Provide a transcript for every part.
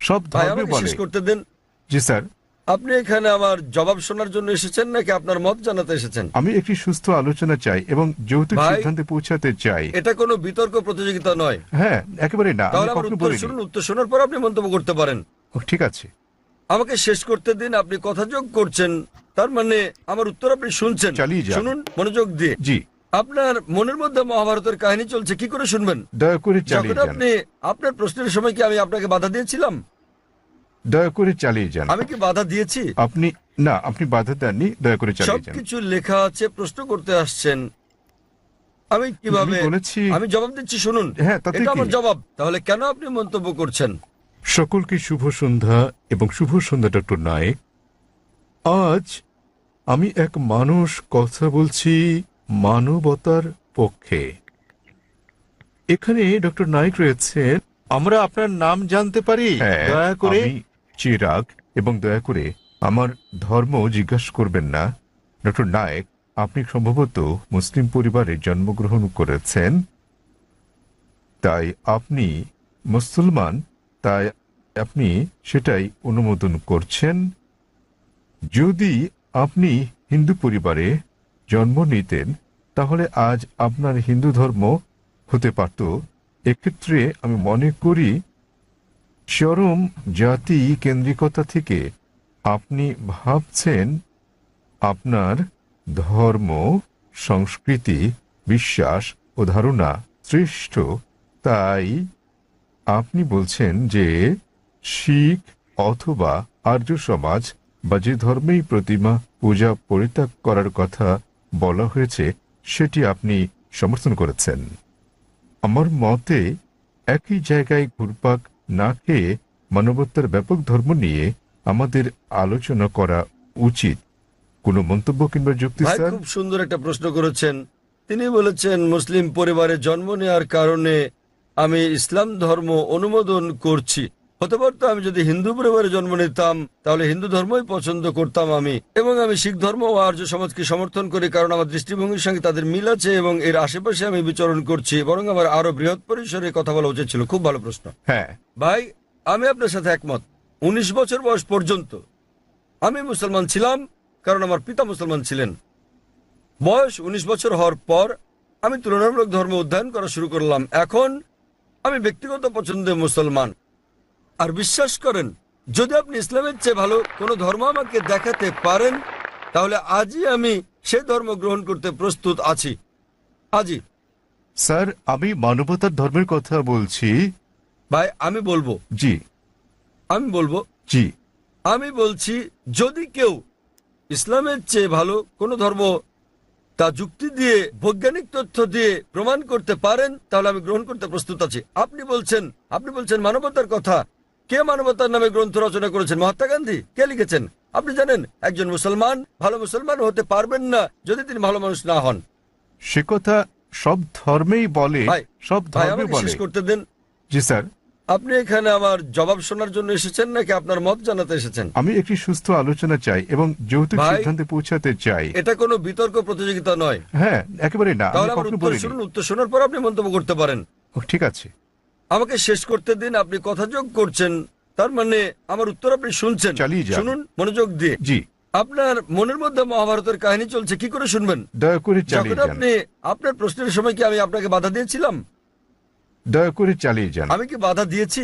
সব ভাই ধর্মে আমাকে বলে। শেষ করতে দেন। জি স্যার, আপনি এখানে আমার জবাব শোনার জন্য এসেছেন নাকি আপনার মত জানাতে এসেছেন? আমি একটি সুস্থ আলোচনা চাই এবং যৌতুক ভাই, সিদ্ধান্তে পৌঁছাতে চাই। এটা কোনো বিতর্ক প্রতিযোগিতা নয়। হ্যাঁ, একেবারে না, আমি তাহলে আমার কখনো উত্তর বলিনি। শুনুন, উত্তর শোনার পর আপনি মন্তব্য করতে পারেন। ঠিক আছে। আমাকে শেষ করতে দিন। আপনি কথা যোগ করছেন, তার মানে আমার উত্তর আপনি শুনছেন। চালিয়ে যান। শুনুন মনোযোগ দিয়ে। জি। আপনার মনের মধ্যে মহাভারতের কাহিনী চলছে, কি করে শুনবেন? দয়া করে যখন চালিয়ে যান। আপনি আপনার প্রশ্নের সময় কি আমি আপনাকে বাধা দিয়েছিলাম? দয়া করে চালিয়ে যান। আমি কি বাধা দিয়েছি? আপনি বাধা দেননি, দয়া করে চালিয়ে যান। সবকিছু লেখা আছে, প্রশ্ন করতে আসছেন, আমি কিভাবে আমি বলেছি। আমি জবাব দিচ্ছি, শুনুন। হ্যাঁ, তাতে এটা কি? আমার জবাব। তাহলে কেন আপনি মন্তব্য করছেন? সকলকে শুভ সন্ধ্যা এবং শুভ সন্ধ্যা ডক্টর নায়েক। আজ আমি এক মানুষ কথা বলছি মানবতার পক্ষে। এখানে ডক্টর নায়েক রয়েছেন। আমরা আপনার নাম জানতে পারি হ্যাঁ, দয়া করে? আমি চিরাগ, এবং দয়া করে আমার ধর্ম জিজ্ঞাসা করবেন না। ডক্টর নায়েক, আপনি সম্ভবত মুসলিম পরিবারে জন্মগ্রহণ করেছেন, তাই আপনি মুসলমান, তাই আপনি সেটাই অনুমোদন করছেন। যদি আপনি হিন্দু পরিবারে জন্ম নিতেন তাহলে আজ আপনার হিন্দু ধর্ম হতে পারত। এক্ষেত্রে আমি মনে করি চরম জাতি কেন্দ্রিকতা থেকে আপনি ভাবছেন আপনার ধর্ম, সংস্কৃতি, বিশ্বাস ও ধারণা শ্রেষ্ঠ, তাই আপনি বলছেন যে শিখ অথবা আর্য সমাজ বা যে ধর্মেই প্রতিমা পূজা পরিত্যাগ করার কথা বলা হয়েছে সেটি আপনি সমর্থন করেছেন। আমার মতে একই জায়গায় ঘুরপাক না খেয়ে মানবতার ব্যাপক ধর্ম নিয়ে আমাদের আলোচনা করা উচিত। কোনো মন্তব্য কিংবা যুক্তি ভাই স্যার? খুব সুন্দর একটা প্রশ্ন করেছেন। তিনি বলেছেন মুসলিম পরিবারে জন্ম নেওয়ার কারণে আমি ইসলাম ধর্ম অনুমোদন করছি। হতে পারতো আমি যদি হিন্দু পরিবারে জন্ম নিতাম তাহলে হিন্দু ধর্মই পছন্দ করতাম আমি, এবং আমি শিখ ধর্ম ও আর্য সমাজকে সমর্থন করি কারণ আমার দৃষ্টিভঙ্গির সঙ্গে তাদের মিল আছে এবং এর আশেপাশে আমি বিচরণ করছি। বরং আমার আরো বৃহৎ পরিসরে কথা বলা উচিত ছিল। খুব ভালো প্রশ্ন। হ্যাঁ ভাই, আমি আপনার সাথে একমত। 19 বছর বয়স পর্যন্ত আমি মুসলমান ছিলাম কারণ আমার পিতা মুসলমান ছিলেন। বয়স 19 বছর হওয়ার পর আমি তুলনামূলক ধর্ম অধ্যয়ন করা শুরু করলাম। এখন আমি ব্যক্তিগত পছন্দে মুসলমান। আর বিশ্বাস করেন, যদি আপনি ইসলামের চেয়ে ভালো কোনো ধর্ম আমাকে দেখাতে পারেন তাহলে আজই আমি সেই ধর্ম গ্রহণ করতে প্রস্তুত আছি। আজই। স্যার, আমি মানবতার ধর্মের কথা বলছি। ভাই আমি বলবো জি জি আমি বলছি, যদি কেউ ইসলামের চেয়ে ভালো কোনো ধর্ম তা যুক্তি দিয়ে, বৈজ্ঞানিক তথ্য দিয়ে প্রমাণ করতে পারেন তাহলে আমি গ্রহণ করতে প্রস্তুত আছি। আপনি বলছেন মানবতার কথা। কে মানবতার নামে গ্রন্থ রচনা করেছেন? মহাত্মা গান্ধী। কে লিখেছেন? আপনি জানেন একজন মুসলমান ভালো মুসলমান হতে পারবেন না যদি তিনি ভালো মানুষ না হন। সে কথা সব ধর্মেই বলে। ভাই, সব ভাই ধর্মে আমাকে বলে। শেষ করতে দেন। জি স্যার, আপনি এখানে আমার জবাব শোনার জন্য এসেছেন নাকি আপনার মত জানাতে এসেছেন? আমি একটি সুস্থ আলোচনা চাই এবং যৌতুক ভাই, সিদ্ধান্তে পৌঁছাতে চাই। এটা কোনো বিতর্ক প্রতিযোগিতা নয়। হ্যাঁ, একেবারে না, আমি তাহলে আমার কখনো উত্তর বলিনি। শুনুন, উত্তর শোনার পর আপনি মন্তব্য করতে পারেন। ঠিক আছে। আমাকে শেষ করতে দিন। আপনি কথা যোগ করছেন, তার মানে আমার উত্তর আপনি শুনছেন। চালিয়ে যান। শুনুন মনোযোগ দিয়ে। জি। আপনার মনের মধ্যে মহাভারতের কাহিনী চলছে, কি করে শুনবেন? দয়া করে যখন চালিয়ে যান। আপনি আপনার প্রশ্নের সময় কি আমি আপনাকে বাধা দিয়েছিলাম? দয়া করে চালিয়ে যান। আমি কি বাধা দিয়েছি?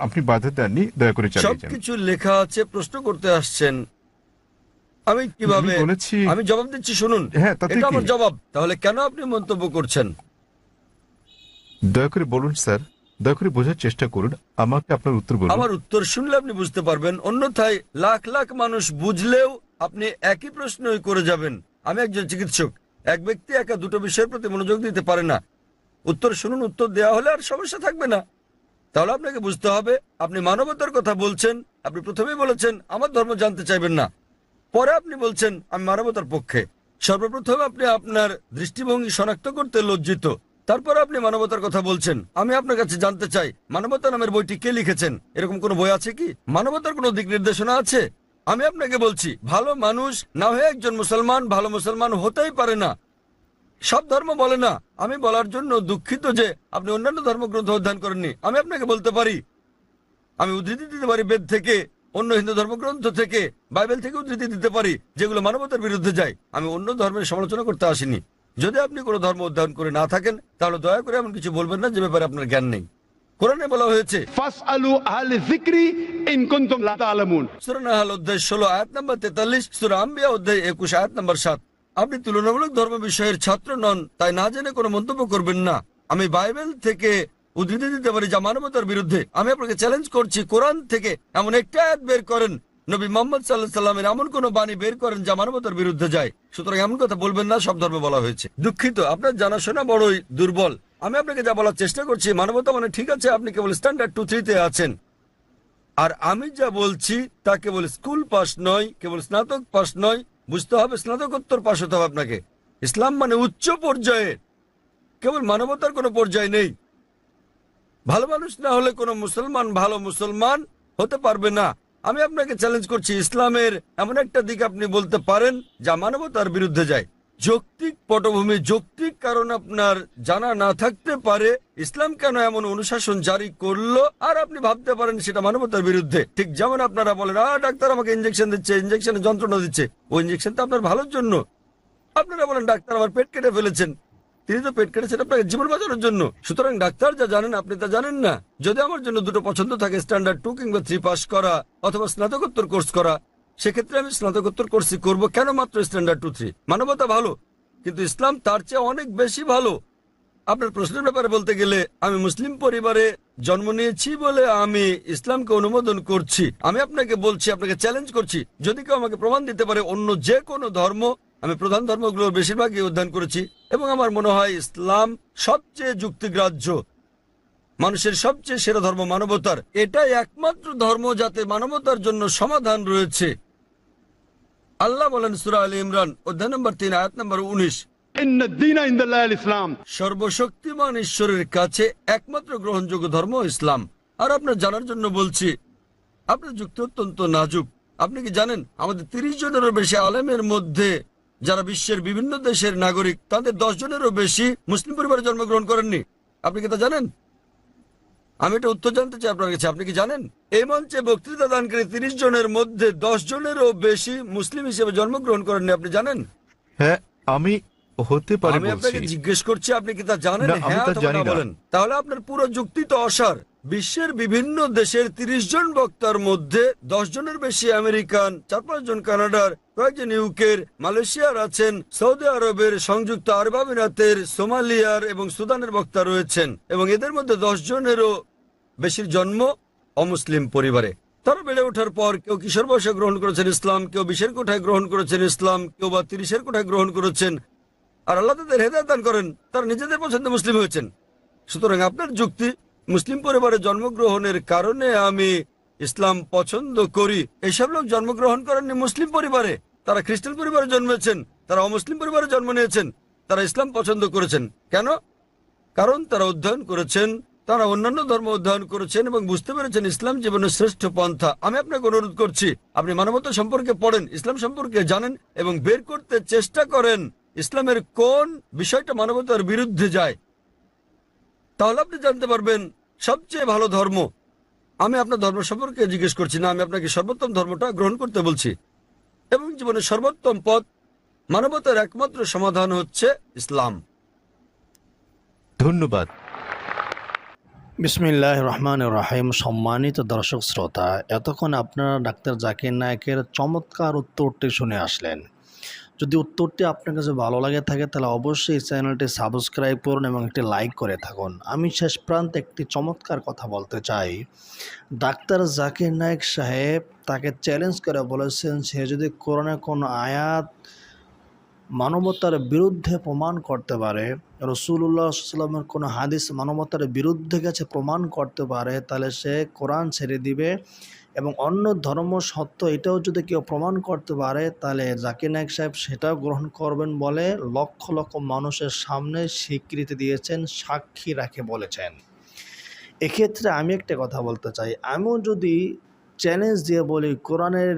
আপনি বাধা দেননি, দয়া করে চালিয়ে যান। সবকিছু লেখা আছে, প্রশ্ন করতে আসছেন, আমি কিভাবে আমি বলেছি। আমি জবাব দিচ্ছি, শুনুন। হ্যাঁ, তাতে এটা কি? আমার জবাব। তাহলে কেন আপনি মন্তব্য করছেন? দয়া করে বলুন স্যার, দয়া করে বোঝার চেষ্টা করুন। আমাকে আপনার উত্তর বলুন। আমার উত্তর শুনলে আপনি বুঝতে পারবেন, অন্যথায় লাখ লাখ মানুষ বুঝলেও আপনি একই প্রশ্নই করে যাবেন। আমি একজন চিকিৎসক। এক ব্যক্তি একা দুটো বিষয়ের প্রতি মনোযোগ দিতে পারে না। উত্তর শুনুন, উত্তর দেওয়া হলে আর সমস্যা থাকবে না। তাহলে আপনাকে বুঝতে হবে আপনি মানবতার কথা বলছেন। আপনি প্রথমেই বলেছেন আমার ধর্ম জানতে চাইবেন না, পরে আপনি বলছেন আমি মানবতার পক্ষে। সর্বপ্রথম আপনি আপনার দৃষ্টিভঙ্গি শনাক্ত করতে লজ্জিত, তারপর আপনি মানবতার কথা বলছেন। আমি আপনার কাছে জানতে চাই, মানবতা নামের বইটি কে লিখেছেন? এরকম কোনো বই আছে কি? মানবতার কোনো দিক নির্দেশনা আছে? আমি আপনাকে বলছি, ভালো মানুষ না হয়ে একজন মুসলমান ভালো মুসলমান হতেই পারে না। সব ধর্ম বলে না। আমি বলার জন্য দুঃখিত যে আপনি অন্যান্য ধর্মগ্রন্থ অধ্যয়ন করেননি। আমি আপনাকে বলতে পারি আমি উদ্ধৃতি দিতে পারি বেদ থেকে, অন্য হিন্দু ধর্মগ্রন্থ থেকে, বাইবেল থেকে উদ্ধৃতি দিতে পারি যেগুলো মানবতার বিরুদ্ধে যায়। আমি অন্য ধর্মের সমালোচনা করতে আসিনি। যদি আপনি কোনো ধর্ম অধ্যয়ন করে না থাকেন তাহলে দয়া করে এমন কিছু বলবেন না যে ব্যাপারে আপনার জ্ঞান নেই। কোরআনে বলা হয়েছে ফাসআলু আহলে যিকরি ইন কুনতুম লা তা'লামুন। সূরা নাহল অধ্যায় 16 আয়াত নম্বর 43, সূরা আম্বিয়া অধ্যায় 21 আয়াত নম্বর 7। আপনি তুলনামূলক ধর্ম বিষয়ের ছাত্র নন, তাই না জেনে কোনো মন্তব্য করবেন না। আমি বাইবেল থেকে উদ্ধৃতি দিতে পারি যা মানবতার বিরুদ্ধে। আমি আপনাকে চ্যালেঞ্জ করছি, কোরআন থেকে এমন একটা আয়াত বের করেন, নবী মুহাম্মদ সাল্লাল্লাহু আলাইহি সাল্লামের এমন কোন বাণী বের করেন যা মানবতার বিরুদ্ধে যায়। সুতরাং এমন কথা বলবেন না সব ধর্মে বলা হয়েছে। দুঃখিত, আপনার জানাশোনা বড়ই দুর্বল। আমি আপনাকে যা বলার চেষ্টা করছি, মানবতা মানে ঠিক আছে, আপনি কেবল স্ট্যান্ডার্ড 2-3 আছেন। আর আমি যা বলছি তা কেবল স্কুল পাস নয়, কেবল স্নাতক পাস নয়, বুঝতে হবে স্নাতকোত্তর পাস হতে হবে আপনাকে। ইসলাম মানে উচ্চ পর্যায়ে, কেবল মানবতার কোনো পর্যায় নেই। ভালো মানুষ না হলে কোনো মুসলমান ভালো মুসলমান হতে পারবে না। আমি আপনাকে চ্যালেঞ্জ করছি, ইসলামের এমন একটা দিক আপনি বলতে পারেন যা মানবতার বিরুদ্ধে যায়। যৌক্তিক পটভূমি, যৌক্তিক কারণ আপনার জানা না থাকতে পারে ইসলাম কেন এমন অনুশাসন জারি করলো, আর আপনি ভাবতে পারেন সেটা মানবতার বিরুদ্ধে। ঠিক যেমন আপনারা বলেন, ডাক্তার আমাকে ইঞ্জেকশন দিচ্ছে, ইঞ্জেকশনে যন্ত্রণা দিচ্ছে, ওই ইঞ্জেকশনটা আপনার ভালোর জন্য। আপনারা বলেন ডাক্তার আমার পেট কেটে ফেলেছেন, তিনি তো পেট কেটেছেন আপনাকে জীবন বাঁচানোর জন্য। সুতরাং ডাক্তার যা জানেন আপনি তা জানেন না। যদি আমার জন্য দুটো পছন্দ থাকে, স্ট্যান্ডার্ড 2 কিংবা 3 পাস করা অথবা স্নাতকোত্তর কোর্স করা, সেক্ষেত্রে আমি স্নাতকোত্তর কোর্সই করব। কেন মাত্র স্ট্যান্ডার্ড 2-3? মানবতা ভালো, কিন্তু ইসলাম তার চেয়ে অনেক বেশি ভালো। আপনার প্রশ্নের ব্যাপারে বলতে গেলে, আমি মুসলিম পরিবারে জন্ম নিয়েছি বলে আমি ইসলামকে অনুমোদন করছি। আমি আপনাকে বলছি, আপনাকে চ্যালেঞ্জ করছি, যদি কেউ আমাকে প্রমাণ দিতে পারে অন্য যে কোনো ধর্ম, আমি প্রধান ধর্মগুলোর বেশিরভাগই অধ্যয়ন করেছি এবং আমার মনে হয় ইসলাম সবচেয়ে যুক্তিগ্রাহ্য, মানুষের সবচেয়ে সেরা ধর্ম মানবতার। এটাই একমাত্র ধর্ম যাতে মানবতার জন্য সমাধান রয়েছে। আল্লাহ বলেন সূরা আলে ইমরান অধ্যায় নম্বর 3 আয়াত নম্বর 19, ইন্নাদ দীনা ইনদাল্লাহিল ইসলাম। সর্বশক্তিমান ঈশ্বরের কাছে একমাত্র গ্রহণযোগ্য ধর্ম ইসলাম। আর আপনার জানার জন্য বলছি, আপনার যুক্তি অত্যন্ত নাজুক। আপনি কি জানেন আমাদের 30 জনেরও বেশি আলেমের মধ্যে যারা বিশ্বের বিভিন্ন দেশের নাগরিক, তাদের 10 জনেরও বেশি মুসলিম পরিবারে জন্মগ্রহণ করেননি? আপনি কি তা জানেন? আমি এটা উত্তর জানতে চাই আপনার কাছে, আপনি কি জানেন এই মঞ্চে বক্তৃতা দানকারী 30 জনের মধ্যে 10 জনেরও বেশি মুসলিম হিসেবে জন্মগ্রহণ করেননি? আপনি জানেন? হ্যাঁ, আমি হতে পারে আমি বলছি। আপনাকে জিজ্ঞেস করছি, আপনি কি তা জানেন? না, আমি হ্যাঁ তা অথবা জানি না না। বলেন। তাহলে আপনার পুরো যুক্তি তো অসার। বিশ্বের বিভিন্ন দেশের 30 জন বক্তার মধ্যে 10 জনের বেশি আমেরিকান, 4-5 জন কানাডার, কয়েকজন ইউকের, মালয়েশিয়ার আছেন, সৌদি আরবের, সংযুক্ত আরব আমিরাতের, সোমালিয়ার এবং সুদানের বক্তা রয়েছেন, এবং এদের মধ্যে 10 জনেরও বেশির জন্ম অমুসলিম পরিবারে। তারা বেড়ে ওঠার পর কেউ কিশোর বয়সে গ্রহণ করেছেন ইসলাম, কেউ 20-এর কোঠায় গ্রহণ করেছেন ইসলাম, কেউ বা 30-এর কোঠায় গ্রহণ করেছেন। আর আল্লাহ তাদের হেদায়েত দান করেন, তারা নিজেদের পছন্দে মুসলিম হয়েছেন। সুতরাং আপনার যুক্তি, মুসলিম পরিবারে জন্মগ্রহণের কারণে আমি ইসলাম পছন্দ করি, এইসব লোক জন্মগ্রহণ করেননি মুসলিম পরিবারে, তারা খ্রিস্টান পরিবারে জন্মেছেন, তারা অমুসলিম পরিবারে জন্ম নিয়েছেন, তারা ইসলাম পছন্দ করেছেন। কেন? কারণ তারা অধ্যয়ন করেছেন, তারা অন্যান্য ধর্ম অধ্যয়ন করেছেন এবং বুঝতে পেরেছেন ইসলাম জীবনের শ্রেষ্ঠ পন্থা। আমি আপনাকে অনুরোধ করছি, আপনি মানবতা সম্পর্কে পড়েন, ইসলাম সম্পর্কে জানেন এবং বের করতে চেষ্টা করেন ইসলামের কোন বিষয়টা মানবতার বিরুদ্ধে যায়। তাহলে আপনি জানতে পারবেন সবচেয়ে ভালো ধর্ম। আমি আপনার ধর্ম সম্পর্কে জিজ্ঞেস করছি না, আমি আপনাকে সর্বোত্তম ধর্মটা গ্রহণ করতে বলছি। এবং জীবনের সর্বোত্তম পথ, মানবতার একমাত্র সমাধান হচ্ছে ইসলাম। ধন্যবাদ। বিসমিল্লাহ রহমান রহিম। সম্মানিত দর্শক শ্রোতা, এতক্ষণ আপনারা ডাক্তার জাকির নায়েকের চমৎকার উত্তরটি শুনে আসলেন। যদি উত্তরটি আপনার কাছে ভালো লাগে থাকে তাহলে অবশ্যই চ্যানেলটি সাবস্ক্রাইব করুন এবং একটি লাইক করে থাকুন। আমি শেষ প্রান্তে একটি চমৎকার কথা বলতে চাই। ডাক্তার জাকির নায়েক সাহেব তাকে চ্যালেঞ্জ করে বলেছেন, সে যদি কোরআনের কোনো আয়াত মানবতার বিরুদ্ধে প্রমাণ করতে পারে, রাসূলুল্লাহ সাল্লাল্লাহু আলাইহি ওয়াসাল্লামের কোনো হাদিস মানবতার বিরুদ্ধে গেছে প্রমাণ করতে পারে, তাহলে সে কোরআন ছেড়ে দিবে। এবং অন্য ধর্ম সত্য এটাও যদি কেউ প্রমাণ করতে পারে তাহলে জাকির নায়েক সাহেব সেটাও গ্রহণ করবেন বলে লক্ষ লক্ষ মানুষের সামনে স্বীকৃতি দিয়েছেন, সাক্ষী রাখে বলেছেন। এক্ষেত্রে আমি একটা কথা বলতে চাই, আমিও যদি চ্যালেঞ্জ দিয়ে বলি কোরআনের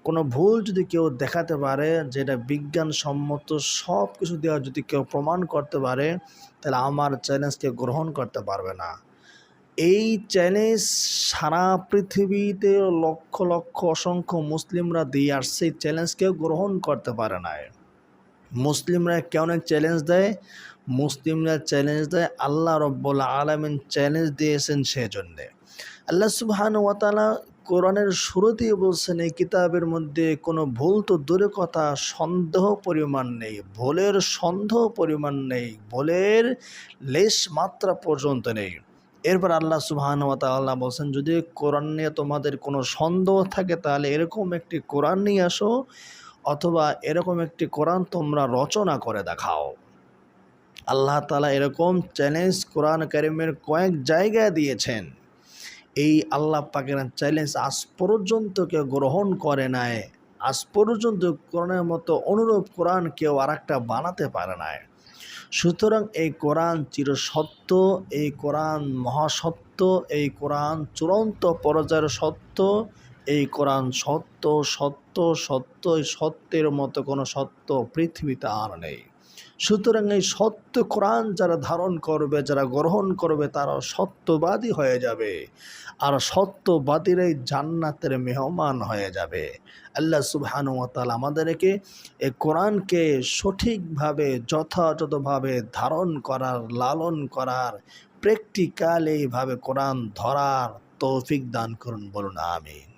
কোনো ভুল যদি কেউ দেখাতে পারে, যেটা বিজ্ঞানসম্মত সব কিছু দেওয়া যদি কেউ প্রমাণ করতে পারে, তাহলে আমার চ্যালেঞ্জকে গ্রহণ করতে পারবে না। এই চ্যালেঞ্জ সারা পৃথিবীতে লক্ষ লক্ষ অসংখ্য মুসলিমরা দিয়ে আসছে, এই চ্যালেঞ্জ কেউ গ্রহণ করতে পারে না। মুসলিমরা কেন চ্যালেঞ্জ দেয়? মুসলিমরা চ্যালেঞ্জ দেয় আল্লাহ রব্বুল আলামিন চ্যালেঞ্জ দিয়েছেন সেজন্যে। আল্লাহ সুবহানাহু ওয়া তাআলা কোরআনের শুরুতেই বলছেন এই কিতাবের মধ্যে কোনো ভুল তো দূরের কথা, সন্দেহ পরিমাণ নেই, ভুলের সন্দেহ পরিমাণ নেই, ভুলের লেশ মাত্রা পর্যন্ত নেই। এরপর আল্লাহ সুবহানাহু ওয়া তাআলা বলছেন যদি কোরআন নিয়ে তোমাদের কোনো সন্দেহ থাকে তাহলে এরকম একটি কোরআন নিয়ে আসো, অথবা এরকম একটি কোরআন তোমরা রচনা করে দেখাও। আল্লাহ তাআলা এরকম চ্যালেঞ্জ কোরআন কারীমের কয়েক জায়গায় দিয়েছেন। এই আল্লাহ পাকের চ্যালেঞ্জ আজ পর্যন্ত কেউ গ্রহণ করে নাই, আজ পর্যন্ত কোরআনের মতো অনুরূপ কোরআন কেউ আর একটা বানাতে পারে নাই। সুতরাং এই কোরআন চিরসত্য, এই কোরআন মহাসত্য, এই কোরআন চূড়ান্ত পর্যায়ের সত্য, এই কোরআন সত্য সত্য সত্য, এই সত্যের মতো কোনো সত্য পৃথিবীতে আর নেই। সুতরাং এই সত্য কোরআন যারা ধারণ করবে, যারা গ্রহণ করবে, তারা সত্যবাদী হয়ে যাবে, আর সত্যবাদীরাই জান্নাতের মেহমান হয়ে যাবে। আল্লাহ সুবহানাহু ওয়া তাআলা আমাদেরকে এই কোরআনকে সঠিকভাবে যথাযথভাবে ধারণ করার, লালন করার, প্র্যাকটিক্যাল এইভাবে কোরআন ধরার তৌফিক দান করুন, বলুন আমিন।